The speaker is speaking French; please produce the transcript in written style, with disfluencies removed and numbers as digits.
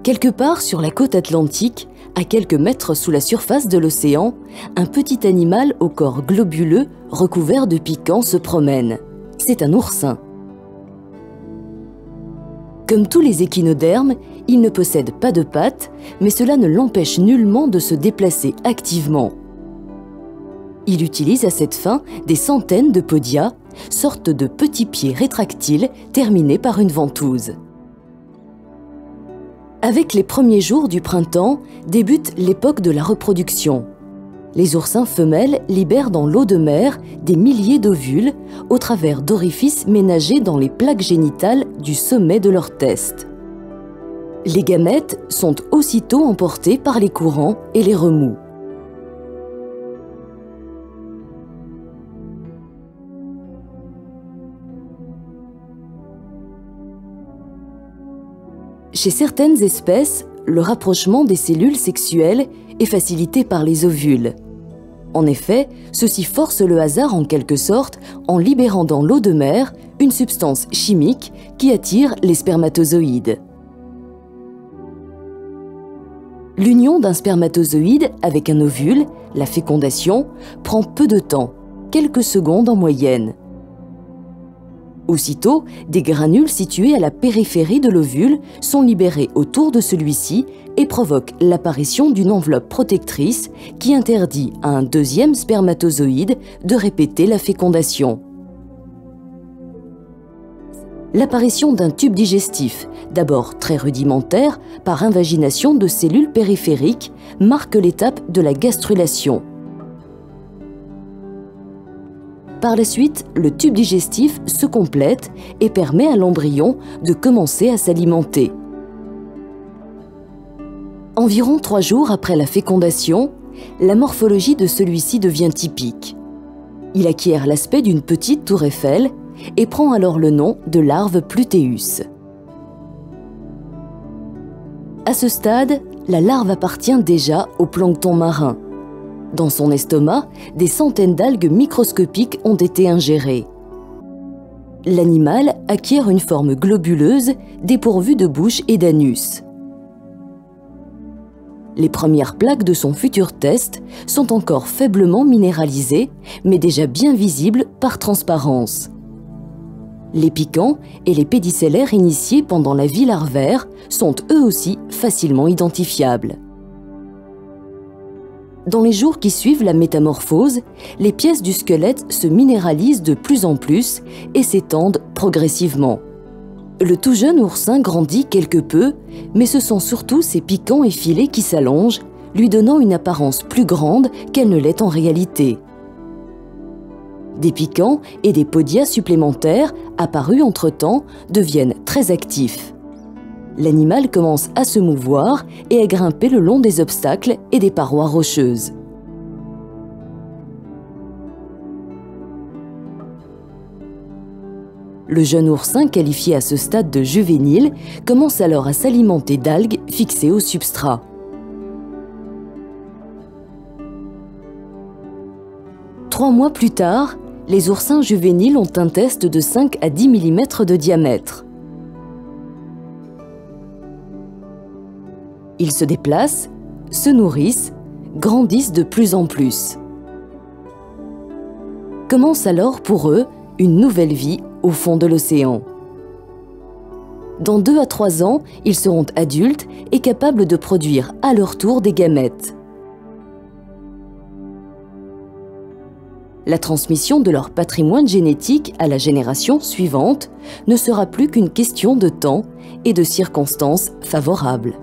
Quelque part sur la côte atlantique, à quelques mètres sous la surface de l'océan, un petit animal au corps globuleux recouvert de piquants se promène. C'est un oursin. Comme tous les échinodermes, il ne possède pas de pattes, mais cela ne l'empêche nullement de se déplacer activement. Il utilise à cette fin des centaines de podia, sortes de petits pieds rétractiles terminés par une ventouse. Avec les premiers jours du printemps débute l'époque de la reproduction. Les oursins femelles libèrent dans l'eau de mer des milliers d'ovules au travers d'orifices ménagés dans les plaques génitales du sommet de leur teste. Les gamètes sont aussitôt emportés par les courants et les remous. Chez certaines espèces, le rapprochement des cellules sexuelles est facilité par les ovules. En effet, ceci force le hasard en quelque sorte en libérant dans l'eau de mer une substance chimique qui attire les spermatozoïdes. L'union d'un spermatozoïde avec un ovule, la fécondation, prend peu de temps, quelques secondes en moyenne. Aussitôt, des granules situés à la périphérie de l'ovule sont libérés autour de celui-ci et provoquent l'apparition d'une enveloppe protectrice qui interdit à un deuxième spermatozoïde de répéter la fécondation. L'apparition d'un tube digestif, d'abord très rudimentaire, par invagination de cellules périphériques, marque l'étape de la gastrulation. Par la suite, le tube digestif se complète et permet à l'embryon de commencer à s'alimenter. Environ 3 jours après la fécondation, la morphologie de celui-ci devient typique. Il acquiert l'aspect d'une petite tour Eiffel et prend alors le nom de larve Pluteus. À ce stade, la larve appartient déjà au plancton marin. Dans son estomac, des centaines d'algues microscopiques ont été ingérées. L'animal acquiert une forme globuleuse dépourvue de bouche et d'anus. Les premières plaques de son futur test sont encore faiblement minéralisées, mais déjà bien visibles par transparence. Les piquants et les pédicellaires initiés pendant la vie larvaire sont eux aussi facilement identifiables. Dans les jours qui suivent la métamorphose, les pièces du squelette se minéralisent de plus en plus et s'étendent progressivement. Le tout jeune oursin grandit quelque peu, mais ce sont surtout ses piquants et filets qui s'allongent, lui donnant une apparence plus grande qu'elle ne l'est en réalité. Des piquants et des podia supplémentaires, apparus entre-temps, deviennent très actifs. L'animal commence à se mouvoir et à grimper le long des obstacles et des parois rocheuses. Le jeune oursin, qualifié à ce stade de juvénile, commence alors à s'alimenter d'algues fixées au substrat. Trois mois plus tard, les oursins juvéniles ont un test de 5 à 10 mm de diamètre. Ils se déplacent, se nourrissent, grandissent de plus en plus. Commence alors pour eux une nouvelle vie au fond de l'océan. Dans 2 à 3 ans, ils seront adultes et capables de produire à leur tour des gamètes. La transmission de leur patrimoine génétique à la génération suivante ne sera plus qu'une question de temps et de circonstances favorables.